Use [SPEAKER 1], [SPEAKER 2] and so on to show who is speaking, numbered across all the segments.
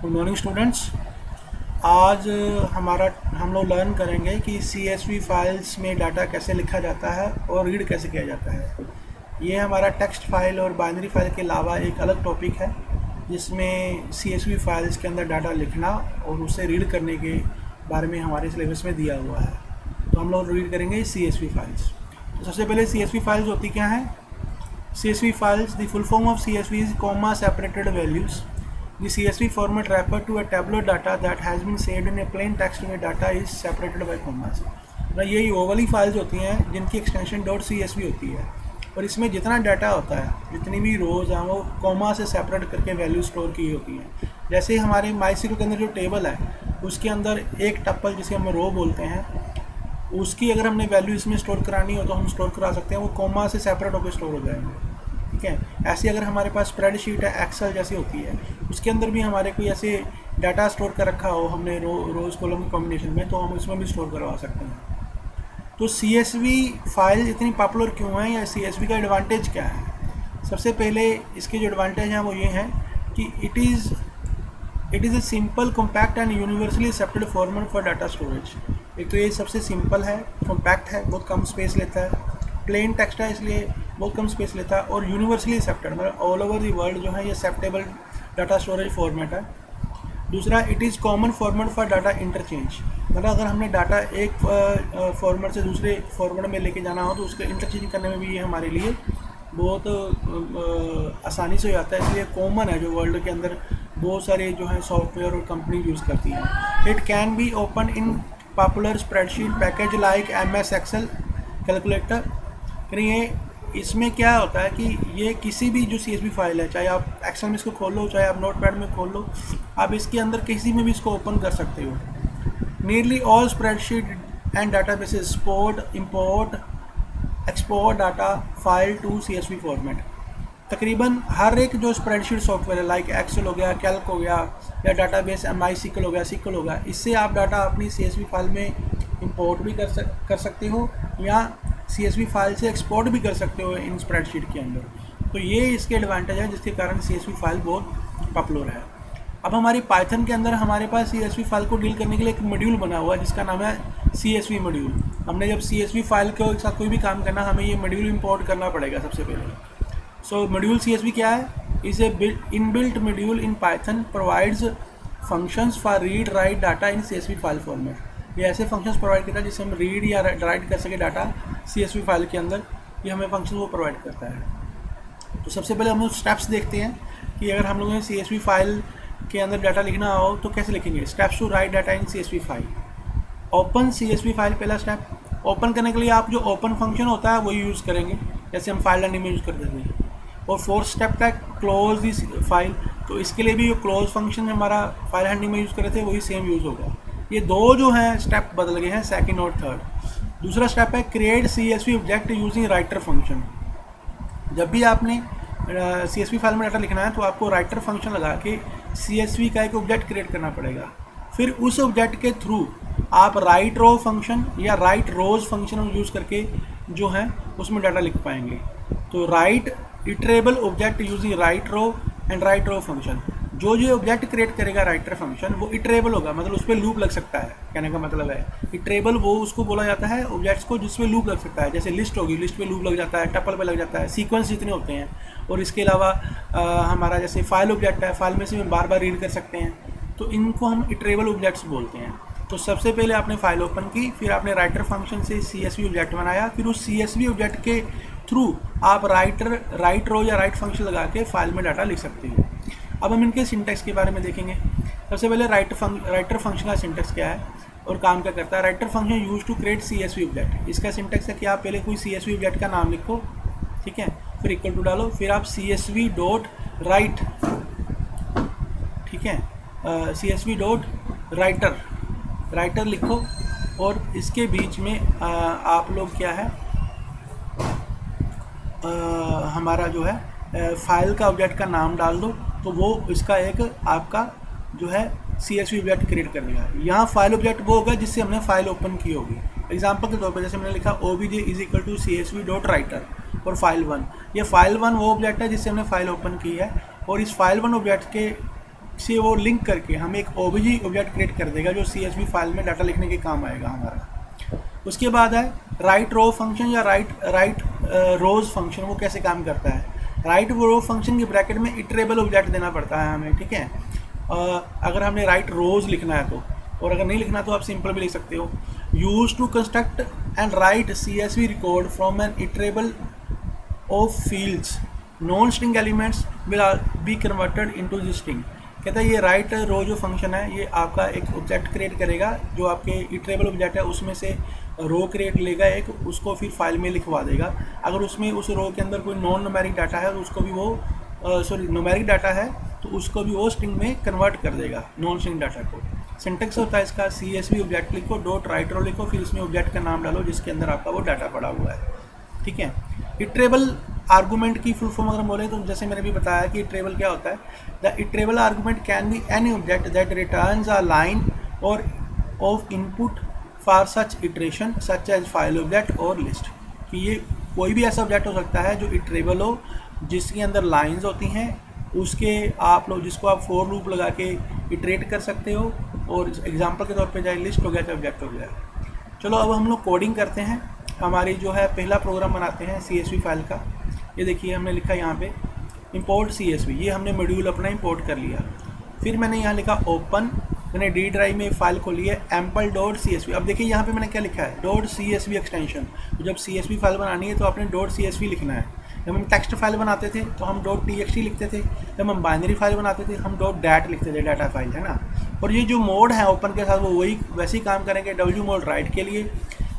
[SPEAKER 1] Good morning students. आज हम लोग लर्न करेंगे कि CSV फाइल्स में डाटा कैसे लिखा जाता है और रीड कैसे किया जाता है। ये हमारा टेक्स्ट फाइल और बाइनरी फाइल के अलावा एक अलग टॉपिक है जिसमें CSV फाइल्स के अंदर डाटा लिखना और उसे रीड करने के बारे में हमारे सिलेबस में दिया हुआ है। तो हम लोग रीड करेंगे CSV फाइल्स। तो सबसे पहले CSV फाइल्स होती क्या हैं? CSV files, the full form of CSV is comma separated values. The CSV format refer to a tabular data that has been saved in a plain text where data is separated by commas. यही वो वाली files होती हैं जिनकी extension .csv होती है और इसमें जितना डाटा होता है, जितनी भी रोज़ हैं, वो कॉमा से सेपरेट करके वैल्यू स्टोर की होती हैं। जैसे हमारे MySQL के अंदर जो टेबल है उसके अंदर एक टप्पल जिसे हम रो बोलते हैं, उसकी अगर हमने वैल्यू इसमें स्टोर करानी हो तो हम स्टोर करा सकते हैं, वो कॉमा से सेपरेट होकर स्टोर हो जाएंगे। ठीक है, ऐसी अगर हमारे पास स्प्रेडशीट है, एक्सेल जैसी होती है, उसके अंदर भी हमारे कोई ऐसे डाटा स्टोर कर रखा हो हमने रोज़ कॉलम के कॉम्बिनेशन में, तो हम इसमें भी स्टोर करवा सकते हैं। तो CSV फाइल इतनी पॉपुलर क्यों है या CSV का एडवांटेज क्या है? सबसे पहले इसके जो एडवांटेज हैं वो ये हैं कि it is a simple compact and universally accepted format for data storage. एक तो ये सबसे सिंपल है, कॉम्पैक्ट है, बहुत कम स्पेस लेता है, प्लेन टेक्स्ट है इसलिए बहुत कम स्पेस लेता है, और यूनिवर्सली एक्सेप्टेड मतलब ऑल ओवर दी वर्ल्ड जो है ये एक्सेप्टेबल डाटा स्टोरेज फॉर्मेट है। दूसरा, it is common format for data interchange, मतलब अगर हमने डाटा एक फॉर्मेट से दूसरे फॉर्मेट में लेके जाना हो तो उसके इंटरचेंज करने में भी ये हमारे लिए बहुत आसानी से हो जाता है, इसलिए कॉमन है जो वर्ल्ड के अंदर बहुत सारे जो है सॉफ्टवेयर और कंपनी यूज़ करती हैं। It can be open in popular spreadsheet package like MS Excel calculator. ये इसमें क्या होता है कि ये किसी भी जो CSV फाइल है, चाहे आप एक्सेल में इसको खोल लो, चाहे आप नोटपैड में खोल लो, आप इसके अंदर किसी में भी इसको ओपन कर सकते हो। Nearly all spreadsheet and data bases support import export data file to CSV format. तकरीबन हर एक जो स्प्रेडशीट सॉफ्टवेयर है लाइक एक्सेल हो गया, कैल्क हो गया, या डाटाबेस MySQL हो गया, SQL हो गया, इससे आप डाटा अपनी CSV फाइल में इंपोर्ट भी कर सकते हो या CSV फाइल से एक्सपोर्ट भी कर सकते हो इन स्प्रेडशीट के अंदर। तो ये इसके एडवांटेज है जिसके कारण CSV फाइल बहुत पॉपुलर है। अब हमारी पाइथन के अंदर हमारे पास CSV फाइल को डील करने के लिए एक मॉड्यूल बना हुआ है जिसका नाम है CSV मॉड्यूल। हमने जब CSV फाइल के साथ कोई भी काम करना, हमें ये मॉड्यूल इंपोर्ट करना पड़ेगा सबसे पहले। सो मॉड्यूल CSV क्या है? Is a inbuilt module in Python provides functions for read write data in CSV file format. ये ऐसे फंक्शंस प्रोवाइड करता है जिससे हम रीड या राइट कर सके डाटा CSV फाइल के अंदर, ये हमें फंक्शन वो प्रोवाइड करता है। तो सबसे पहले हम लोग स्टेप्स देखते हैं कि अगर हम लोगों ने CSV फाइल के अंदर डाटा लिखना हो तो कैसे लिखेंगे। Steps to write data in CSV file. Open CSV file पहला स्टेप। ओपन करने के लिए आप जो ओपन फंक्शन होता है वही यूज़ करेंगे, जैसे हम फाइल रनिंग में यूज़ करते थे। और फोर्थ स्टेप था क्लोज दिस फाइल, तो इसके लिए भी जो क्लोज फंक्शन हमारा फाइल हैंडलिंग में यूज़ कर रहे थे वही सेम यूज़ होगा। ये दो जो हैं स्टेप बदल गए हैं, सेकंड और थर्ड। दूसरा स्टेप है create CSV object using writer function. जब भी आपने CSV फाइल में डाटा लिखना है तो आपको राइटर फंक्शन लगा के CSV का एक ऑब्जेक्ट क्रिएट करना पड़ेगा। फिर उस ऑब्जेक्ट के थ्रू आप राइट रो फंक्शन या राइट रोज फंक्शन यूज़ करके जो है उसमें डाटा लिख पाएंगे। तो write iterable object using write row and write row function. जो ऑब्जेक्ट क्रिएट करेगा राइटर फंक्शन वो इटरेबल होगा, मतलब उस पर लूप लग सकता है, कहने का मतलब है इटरेबल वो उसको बोला जाता है ऑब्जेक्ट्स को जिसमें लूप लग सकता है। जैसे लिस्ट होगी, लिस्ट पे लूप लग जाता है, टपल पे लग जाता है, सीक्वेंस जितने होते हैं। और इसके अलावा हमारा जैसे फाइल ऑब्जेक्ट है, फाइल में से हम बार बार रीड कर सकते हैं, तो इनको हम इटरेबल ऑब्जेक्ट्स बोलते हैं। तो सबसे पहले आपने फाइल ओपन की, फिर आपने राइटर फंक्शन से CSV ऑब्जेक्ट बनाया, फिर उस CSV ऑब्जेक्ट के थ्रू आप राइट रो या राइट फंक्शन लगा के फाइल में डाटा लिख सकते हो। अब हम इनके सिंटेक्स के बारे में देखेंगे। सबसे पहले राइटर फंक्शन का सिंटेक्स क्या है और काम क्या करता है। Writer function use to create CSV object. इसका सिंटेक्स है कि आप पहले कोई CSV ऑब्जेक्ट का नाम लिखो, ठीक है, फिर इक्वल टू डालो, फिर आप CSV डॉट राइट, ठीक है, CSV डॉट राइटर लिखो, और इसके बीच में आप लोग क्या है हमारा जो है फाइल का ऑब्जेक्ट का नाम डाल दो, तो वो इसका एक आपका जो है CSV ऑब्जेक्ट क्रिएट कर देगा। यहाँ फाइल ऑब्जेक्ट वो होगा जिससे हमने फाइल ओपन की होगी। एग्जांपल के तौर पर जैसे मैंने लिखा OBJ is equal to CSV dot writer और फाइल 1। ये फाइल 1 वो ऑब्जेक्ट है जिससे हमने फाइल ओपन की है, और इस फाइल 1 ऑब्जेक्ट के से वो लिंक करके हमें एक ओबीजी ऑब्जेक्ट क्रिएट कर देगा जो CSV फाइल में डाटा लिखने के काम आएगा हमारा। उसके बाद है राइट रो फंक्शन या राइट रोज फंक्शन। वो कैसे काम करता है? राइट रो फंक्शन के ब्रैकेट में इटरेबल ऑब्जेक्ट देना पड़ता है हमें, ठीक है। अगर हमने राइट रोज लिखना है तो, और अगर नहीं लिखना तो आप सिंपल भी लिख सकते हो। Use to construct and write CSV record from an iterable of fields non string elements will be converted into the string. कहता है ये राइट रो जो फंक्शन है ये आपका एक ऑब्जेक्ट क्रिएट करेगा जो आपके इटरेबल ऑब्जेक्ट है उसमें से रो क्रिएट लेगा एक, उसको फिर फाइल में लिखवा देगा। अगर उसमें उस रो के अंदर कोई नॉन न्यूमेरिक डाटा है तो उसको भी वो न्यूमेरिक डाटा है तो उसको भी वो स्ट्रिंग में कन्वर्ट कर देगा नॉन स्ट्रिंग डाटा को। सिंटेक्स होता है इसका CSV ऑब्जेक्ट लिखो, डॉट राइट रो लिखो, फिर इसमें ऑब्जेक्ट का नाम डालो जिसके अंदर आपका वो डाटा पड़ा हुआ है, ठीक है। इटरेबल आर्गूमेंट की फुल फॉर्म अगर बोले तो जैसे मैंने भी बताया कि इटरेबल क्या होता है। The iterable argument can be any object that returns a line और of input for such iteration such as file object और लिस्ट। कि ये कोई भी ऐसा ऑब्जेक्ट हो सकता है जो इटरेबल हो जिसके अंदर लाइंस होती हैं, उसके आप लोग जिसको आप फॉर लूप लगा के इटरेट कर सकते हो, और एग्जांपल के तौर पे चाहे लिस्ट हो गया चाहे ऑब्जेक्ट हो गया। चलो अब हम लोग कोडिंग करते हैं। हमारी जो है पहला प्रोग्राम बनाते हैं CSV फाइल का। ये देखिए हमने लिखा यहाँ पे इंपोर्ट CSV, ये हमने मॉड्यूल अपना इंपोर्ट कर लिया। फिर मैंने यहाँ लिखा ओपन, मैंने D ड्राइव में फाइल खोली है ample.csv। अब देखिए यहाँ पे मैंने क्या लिखा है .csv एक्सटेंशन। तो जब CSV फाइल बनानी है तो आपने .csv लिखना है। जब हम टेक्स्ट फाइल बनाते थे तो हम .txt लिखते थे, जब हम बाइनरी फाइल बनाते थे हम .dat लिखते थे, डाटा फाइल है ना। और ये जो मोड है ओपन के साथ वो वही वैसे ही काम करेंगे। W मोड राइट के लिए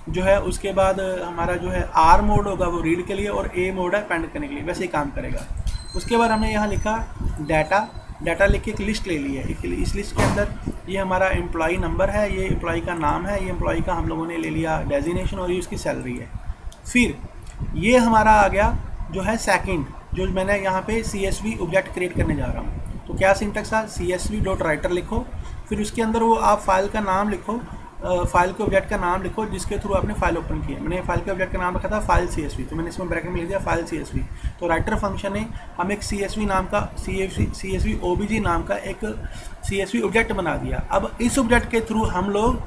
[SPEAKER 1] जो है, उसके बाद हमारा जो है R मोड होगा वो रीड के लिए, और A मोड है पेंड करने के लिए, वैसे ही काम करेगा। उसके बाद हमने यहाँ लिखा डाटा लिख के एक लिस्ट ले ली है। इस लिस्ट के अंदर ये हमारा एम्प्लॉई नंबर है, ये एम्प्लॉई का नाम है, ये एम्प्लॉई का हम लोगों ने ले लिया डेजिग्नेशन, और ये उसकी सैलरी है। फिर ये हमारा आ गया जो है सेकंड, जो मैंने यहाँ पे CSV ऑब्जेक्ट क्रिएट करने जा रहा हूँ। तो क्या सिंटेक्स था, CSV.writer लिखो, फिर उसके अंदर वो आप फाइल का नाम लिखो, फाइल के ऑब्जेक्ट का नाम लिखो जिसके थ्रू आपने फाइल ओपन किया। मैंने फाइल के ऑब्जेक्ट का नाम रखा था फाइल CSV, तो मैंने इसमें ब्रैकेट में लिख दिया फाइल CSV। तो राइटर फंक्शन ने हम एक CSV नाम का CSV OBJ नाम का एक CSV ऑब्जेक्ट बना दिया। अब इस ऑब्जेक्ट के थ्रू हम लोग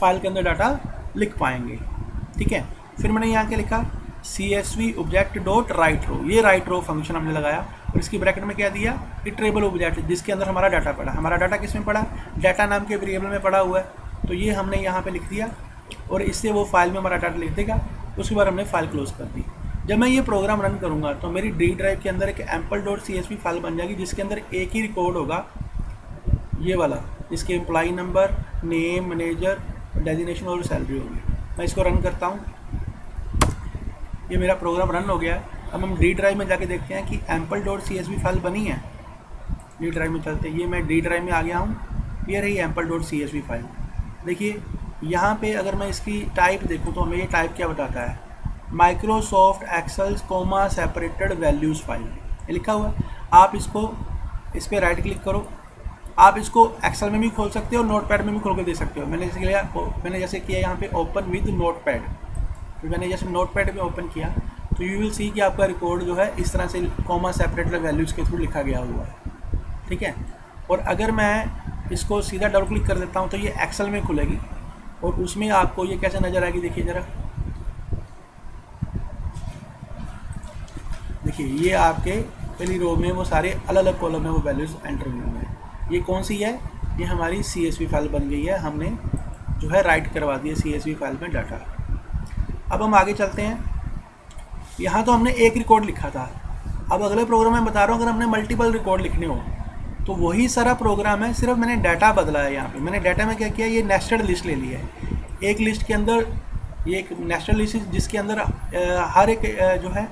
[SPEAKER 1] फाइल के अंदर डाटा लिख पाएंगे, ठीक है। फिर मैंने यहाँ क्या लिखा CSV ऑब्जेक्ट डॉट राइट रो, ये राइट रो फंक्शन हमने लगाया, और इसकी ब्रैकेट में क्या दिया इटरेबल ऑब्जेक्ट जिसके अंदर हमारा डाटा पड़ा। हमारा डाटा किस में पड़ा, डाटा नाम के वेरिएबल में पड़ा हुआ है, तो ये हमने यहाँ पे लिख दिया, और इससे वो फाइल में हमारा डाटा लिख देगा। उसके बाद हमने फाइल क्लोज कर दी। जब मैं ये प्रोग्राम रन करूँगा तो मेरी D ड्राइव के अंदर एक ample.csv फाइल बन जाएगी जिसके अंदर एक ही रिकॉर्ड होगा, ये वाला, जिसके employee number, name, manager, designation और सैलरी होगी। मैं इसको रन करता हूँ, ये मेरा प्रोग्राम रन हो गया है। अब हम D ड्राइव में जाके देखते हैं कि ample.csv फाइल बनी है। D ड्राइव में चलते, ये मैं D ड्राइव में आ गया हूँ, ये रही ample.csv फाइल। देखिए यहाँ पे अगर मैं इसकी टाइप देखूँ तो हमें ये टाइप क्या बताता है, Microsoft Excel comma separated values file, ये लिखा हुआ है। आप इसको इस पर राइट क्लिक करो, आप इसको एक्सेल में भी खोल सकते हो, नोटपैड में भी खोल के दे सकते हो। मैंने जैसे किया यहाँ पे ओपन विद नोटपैड, तो मैंने जैसे नोटपैड में ओपन किया तो यू विल सी कि आपका रिकॉर्ड जो है इस तरह से कोमा सेपरेटेड वैल्यूज़ के थ्रू लिखा गया हुआ है, ठीक है। और अगर मैं इसको सीधा डबल क्लिक कर देता हूँ तो ये एक्सेल में खुलेगी, और उसमें आपको ये कैसे नज़र आएगी, देखिए ज़रा, देखिए ये आपके पहली रो में वो सारे अलग अलग कॉलम में वो वैल्यूज़ एंटर हुए हैं। ये कौन सी है, ये हमारी CSV फाइल बन गई है, हमने जो है राइट करवा दिया CSV फाइल में डाटा। अब हम आगे चलते हैं। यहाँ तो हमने एक रिकॉर्ड लिखा था, अब अगले प्रोग्राम में बता रहा हूँ अगर हमने मल्टीपल रिकॉर्ड लिखने हो तो वही सारा प्रोग्राम है, सिर्फ मैंने डाटा बदला है। यहाँ पे मैंने डाटा में क्या किया, ये नेस्टेड लिस्ट ले लिया है। एक लिस्ट के अंदर ये एक नेस्टेड लिस्ट जिसके अंदर हर एक जो है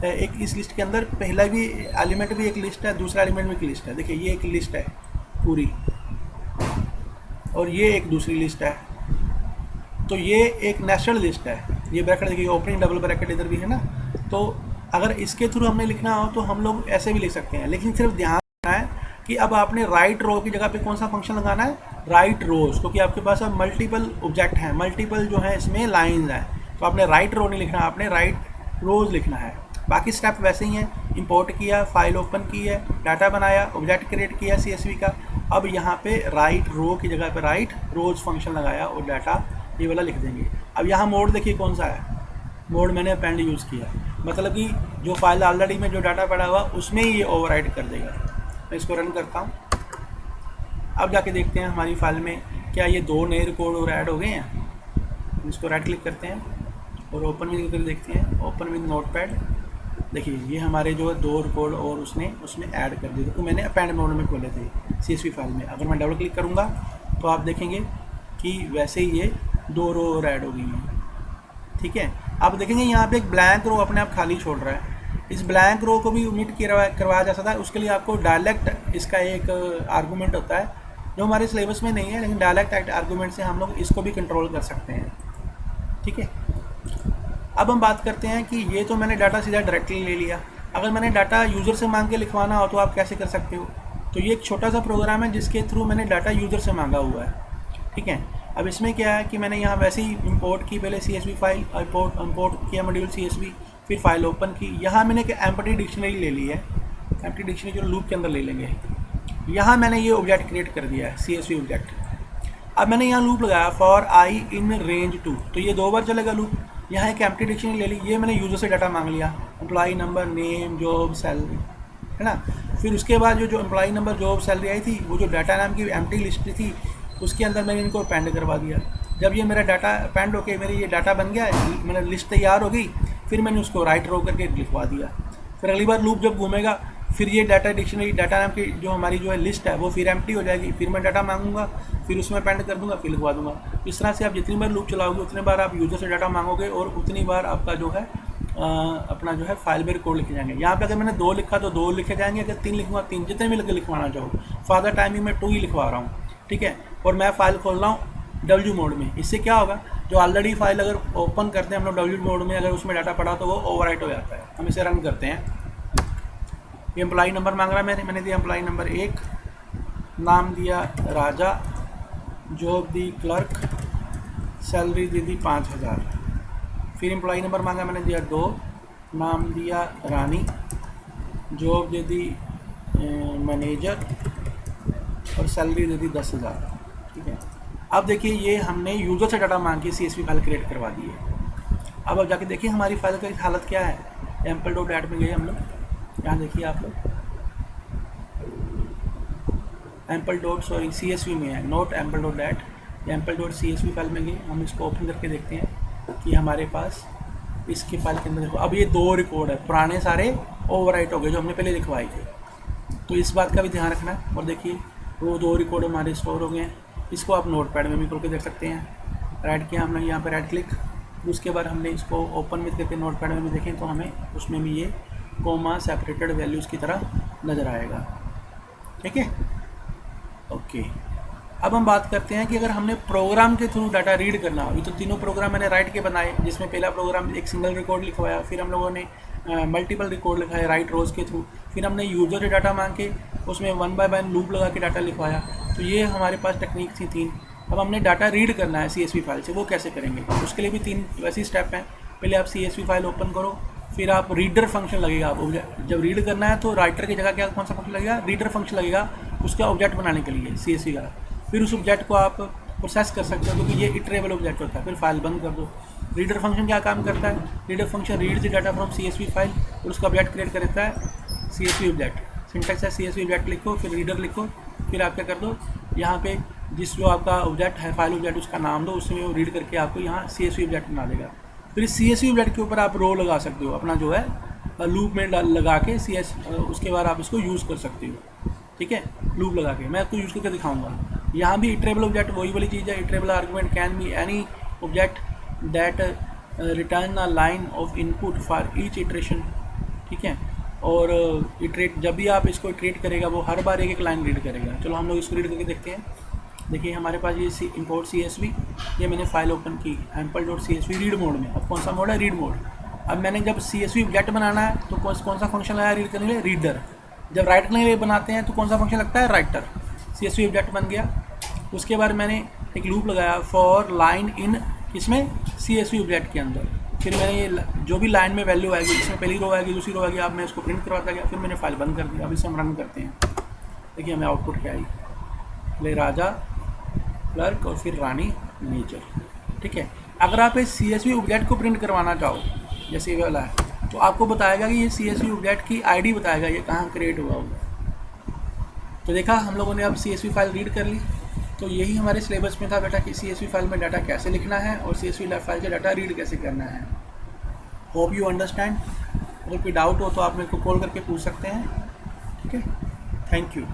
[SPEAKER 1] एक इस लिस्ट के अंदर पहला भी एलिमेंट भी एक लिस्ट है, दूसरा एलिमेंट भी एक लिस्ट है। देखिए ये एक लिस्ट है पूरी, और ये एक दूसरी लिस्ट है, तो ये एक नेस्टेड लिस्ट है। ये ब्रैकेट देखिए ओपनिंग डबल ब्रैकेट इधर भी है ना, तो अगर इसके थ्रू हमें लिखना हो तो हम लोग ऐसे भी लिख सकते हैं, लेकिन सिर्फ ध्यान रखना है कि अब आपने राइट रो की जगह पे कौन सा फंक्शन लगाना है, राइट रोज, क्योंकि आपके पास अब मल्टीपल ऑब्जेक्ट हैं, मल्टीपल जो है इसमें लाइंस हैं, तो आपने राइट रो नहीं लिखना, आपने राइट रोज लिखना है। बाकी स्टेप वैसे ही हैं, इंपोर्ट किया, फाइल ओपन की है, डाटा बनाया, ऑब्जेक्ट क्रिएट किया CSV का। अब यहाँ पे राइट रो की जगह पे राइट रोज फंक्शन लगाया और डाटा ये वाला लिख देंगे। अब यहाँ मोड देखिए कौन सा है, मोड मैंने अपेंड यूज़ किया, मतलब कि जो फाइल ऑलरेडी में जो डाटा पड़ा हुआ उसमें ही ये ओवरराइट कर देगा। मैं इसको रन करता हूँ। अब जाके देखते हैं हमारी फाइल में क्या ये 2 नए रिकॉर्ड और ऐड हो गए हैं। इसको राइट क्लिक करते हैं और ओपन विद करके देखते हैं, ओपन विद नोटपैड। देखिए ये हमारे जो है 2 रिकॉर्ड और उसमें ऐड कर दिए, तो मैंने अपेंड मोड में खोले थे CSV फाइल में। अगर मैं डबल क्लिक करूँगा तो आप देखेंगे कि वैसे ही ये 2 रो और ऐड हो गई हैं। ठीक है, आप देखेंगे यहाँ पे एक ब्लैंक रो अपने आप खाली छोड़ रहा है। इस ब्लैंक रो को भी ओमिट करवाया जा सकता है। उसके लिए आपको डायलेक्ट इसका एक आर्गूमेंट होता है जो हमारे सिलेबस में नहीं है, लेकिन डायलेक्ट आर्गूमेंट से हम लोग इसको भी कंट्रोल कर सकते हैं। ठीक है, अब हम बात करते हैं कि ये तो मैंने डाटा सीधा डायरेक्टली ले लिया। अगर मैंने डाटा यूज़र से मांग के लिखवाना हो तो आप कैसे कर सकते हो। तो ये एक छोटा सा प्रोग्राम है जिसके थ्रू मैंने डाटा यूज़र से मांगा हुआ है। ठीक है, अब इसमें क्या है कि मैंने यहाँ वैसे ही इंपोर्ट की, पहले CSV फाइल इंपोर्ट किया मॉड्यूल CSV, फिर फाइल ओपन की। यहाँ मैंने एक एम्प्टी डिक्शनरी ले ली है, एम्प्टी डिक्शनरी जो लूप के अंदर ले लेंगे। यहाँ मैंने ये ऑब्जेक्ट क्रिएट कर दिया है CSV ऑब्जेक्ट। अब मैंने यहाँ लूप लगाया फॉर i इन रेंज 2, तो ये 2 बार चलेगा लूप। यहाँ एक एम्प्टी डिक्शनरी ले ली, ये मैंने यूज़र से डाटा मांग लिया, employee number, name, job, salary, है ना। फिर उसके बाद जो एम्प्लॉई नंबर, जॉब, सैलरी आई थी, वो जो डाटा नाम की एम्प्टी लिस्ट थी उसके अंदर मैंने इनको अपेंड करवा दिया। जब ये मेरा डाटा अपेंड होके मेरी ये डाटा बन गया, मेरा लिस्ट तैयार हो गई, फिर मैंने उसको राइट रो करके लिखवा दिया। फिर अगली बार लूप जब घूमेगा फिर ये डाटा डिक्शनरी, डाटा नाम की जो हमारी जो है लिस्ट है वो फिर एम्प्टी हो जाएगी। फिर मैं डाटा मांगूंगा, फिर उसमें अपेंड कर दूंगा, फिर लिखवा दूंगा। इस तरह से आप जितनी बार लूप चलाओगे उतनी बार आप यूज़र से डाटा मांगोगे और उतनी बार आपका जो है अपना जो है फाइल में रिकॉर्ड लिखे जाएंगे। यहाँ पे अगर मैंने 2 लिखा तो 2 लिखे जाएंगे, अगर 3 लिखूँगा 3, जितने भी लिखवाना चाहो। फादर टाइमिंग में 2 ही लिखवा रहा हूँ। ठीक है, और मैं फाइल खोल रहा हूँ W मोड में। इससे क्या होगा, जो ऑलरेडी फाइल अगर ओपन करते हैं हम लोग W मोड में, अगर उसमें डाटा पड़ा तो वो ओवरराइट हो जाता है। हम इसे रन करते हैं। ये एम्प्लॉई नंबर मांग रहा है, मैंने दिया एम्प्लॉई नंबर 1, नाम दिया राजा, जॉब दी क्लर्क, सैलरी दे दी 5000। फिर एम्प्लॉई नंबर मांगा, मैंने दिया 2, नाम दिया रानी, जॉब दे दी मैनेजर और सैलरी दे दी 10,000। ठीक है, अब देखिए ये हमने यूज़र से डाटा मांग के CSV फाइल क्रिएट करवा दी है। अब जाके देखिए हमारी फाइल की हालत क्या है। ample.dat में गए हम लोग, यहाँ देखिए आप लोग CSV में है, नोट ample.dat, ample.csv फाइल में गए। हम इसको ओपन करके देखते हैं कि हमारे पास इसकी फाइल के अंदर देखो अब ये 2 रिकॉर्ड है, पुराने सारे ओवरराइट हो गए जो हमने पहले लिखवाए थे। तो इस बात का भी ध्यान रखना है। और देखिए वो 2 रिकॉर्ड हमारे स्टोर हो गए हैं। इसको आप नोटपैड में भी खोल के देख सकते हैं। राइट किया हमने यहाँ पर राइट क्लिक, उसके बाद हमने इसको ओपन विद करके नोटपैड में भी देखें तो हमें उसमें भी ये कोमा सेपरेटेड वैल्यूज़ की तरह नज़र आएगा। ठीक है, ओके। अब हम बात करते हैं कि अगर हमने प्रोग्राम के थ्रू डाटा रीड करना हो। ये तो तीनों प्रोग्राम मैंने राइट के बनाए, जिसमें पहला प्रोग्राम एक सिंगल रिकॉर्ड लिखवाया, फिर हम लोगों ने मल्टीपल रिकॉर्ड लिखाया राइट रोज़ के थ्रू, फिर हमने यूज़र से डाटा मांग के उसमें 1 बाय 1 लूप लगा के डाटा लिखवाया। तो ये हमारे पास टेक्निक थी 3। अब हमने डाटा रीड करना है CSV फाइल से, वो कैसे करेंगे, उसके लिए भी 3 वैसे स्टेप हैं। पहले आप CSV फाइल ओपन करो, फिर आप रीडर फंक्शन लगेगा। आप जब रीड करना है तो राइटर की जगह क्या कौन सा फंक्शन लगेगा, रीडर फंक्शन लगेगा उसका ऑब्जेक्ट बनाने के लिए CSV का। फिर उस ऑब्जेक्ट को आप प्रोसेस कर सकते हो क्योंकि ये इटरेबल ऑब्जेक्ट होता है। फिर फाइल बंद कर दो। रीडर फंक्शन क्या काम करता है, reader function read the data from CSV file और उसका ऑब्जेक्ट क्रिएट कर देता है CSV ऑब्जेक्ट। सिंटैक्स है CSV ऑब्जेक्ट लिखो, फिर रीडर लिखो, फिर आप क्या कर दो, यहाँ पे जिस जो आपका ऑब्जेक्ट है फाइल ऑब्जेक्ट उसका नाम दो, उसमें वो रीड करके आपको यहाँ CSV ऑब्जेक्ट बना देगा। फिर इस CSV ऑब्जेक्ट के ऊपर आप रो लगा सकते हो, अपना जो है लूप में लगा के उसके बाद आप इसको यूज़ कर सकते हो। ठीक है, लूप लगा के मैं आपको यूज़ करके दिखाऊंगा। यहाँ भी इटरेबल ऑब्जेक्ट वही वाली चीज़ है। Iterable argument can be any object that return a line of input for each iteration. ठीक है, और इटरेट जब भी आप इसको इटरेट करेगा वो हर बार एक लाइन रीड करेगा। चलो हम लोग इसको रीड करके देखते हैं। देखिए हमारे पास ये इंपोर्ट CSV, ये मैंने फाइल ओपन की ample.csv रीड मोड में। अब कौन सा मोड है, रीड मोड। अब मैंने जब CSV ऑब्जेक्ट बनाना है तो कौन सा फंक्शन लगाया रीड करने के लिए, रीडर। जब राइट करने के लिए बनाते हैं तो कौन सा फंक्शन लगता है, राइटर। CSV ऑब्जेक्ट बन गया। उसके बाद मैंने एक लूप लगाया फॉर लाइन इन इसमें CSV ऑब्जेक्ट के अंदर। फिर मैंने ये जो भी लाइन में वैल्यू आएगी, इसमें पहली रो आएगी, दूसरी रो आएगी, अब मैं इसको प्रिंट करवाता गया, फिर मैंने फाइल बंद कर दिया। अब इसे हम रन करते हैं, देखिए हमें आउटपुट क्या आई, ले राजा क्लर्क और फिर रानी मेजर। ठीक है, अगर आप इस CSV ऑब्जेक्ट को प्रिंट करवाना चाहो, जैसे ये वाला है, तो आपको बताएगा कि ये CSV ऑब्जेक्ट की ID बताएगा, ये कहाँ क्रिएट हुआ होगा। तो देखा हम लोगों ने अब CSV फाइल रीड कर ली। तो यही हमारे सिलेबस में था बेटा कि CSV फाइल में डाटा कैसे लिखना है और CSV फाइल से डाटा रीड कैसे करना है। Hope you understand. अगर कोई डाउट हो तो आप मेरे को कॉल करके पूछ सकते हैं। ठीक है, थैंक यू।